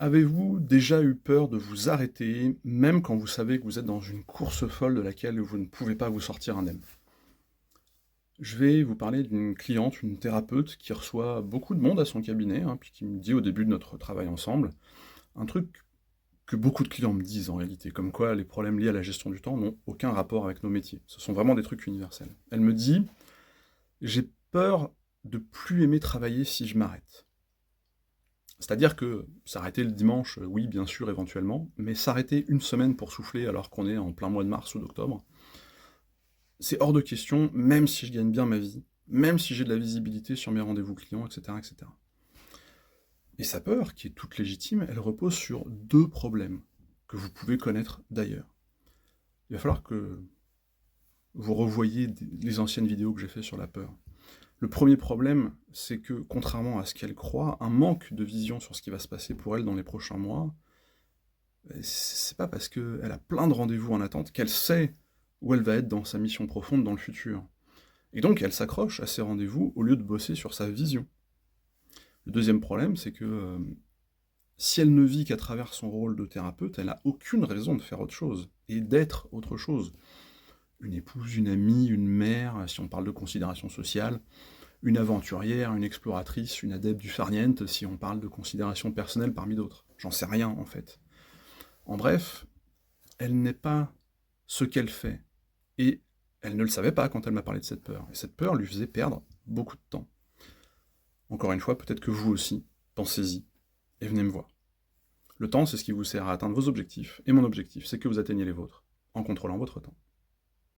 Avez-vous déjà eu peur de vous arrêter, même quand vous savez que vous êtes dans une course folle de laquelle vous ne pouvez pas vous sortir indemne? Je vais vous parler d'une cliente, une thérapeute qui reçoit beaucoup de monde à son cabinet, hein, puis qui me dit au début de notre travail ensemble, un truc que beaucoup de clients me disent en réalité, comme quoi les problèmes liés à la gestion du temps n'ont aucun rapport avec nos métiers. Ce sont vraiment des trucs universels. Elle me dit: «J'ai peur de plus aimer travailler si je m'arrête». C'est-à-dire que s'arrêter le dimanche, oui, bien sûr, éventuellement, mais s'arrêter une semaine pour souffler alors qu'on est en plein mois de mars ou d'octobre, c'est hors de question, même si je gagne bien ma vie, même si j'ai de la visibilité sur mes rendez-vous clients, etc., etc. Et sa peur, qui est toute légitime, elle repose sur deux problèmes que vous pouvez connaître d'ailleurs. Il va falloir que vous revoyiez les anciennes vidéos que j'ai fait sur la peur. Le premier problème, c'est que, contrairement à ce qu'elle croit, un manque de vision sur ce qui va se passer pour elle dans les prochains mois, c'est pas parce qu'elle a plein de rendez-vous en attente qu'elle sait où elle va être dans sa mission profonde dans le futur. Et donc elle s'accroche à ces rendez-vous au lieu de bosser sur sa vision. Le deuxième problème, c'est que si elle ne vit qu'à travers son rôle de thérapeute, elle n'a aucune raison de faire autre chose, et d'être autre chose. Une épouse, une amie, une mère, si on parle de considération sociale, une aventurière, une exploratrice, une adepte du farniente, si on parle de considération personnelle parmi d'autres. J'en sais rien, en fait. En bref, elle n'est pas ce qu'elle fait. Et elle ne le savait pas quand elle m'a parlé de cette peur. Et cette peur lui faisait perdre beaucoup de temps. Encore une fois, peut-être que vous aussi, pensez-y, et venez me voir. Le temps, c'est ce qui vous sert à atteindre vos objectifs, et mon objectif, c'est que vous atteigniez les vôtres, en contrôlant votre temps.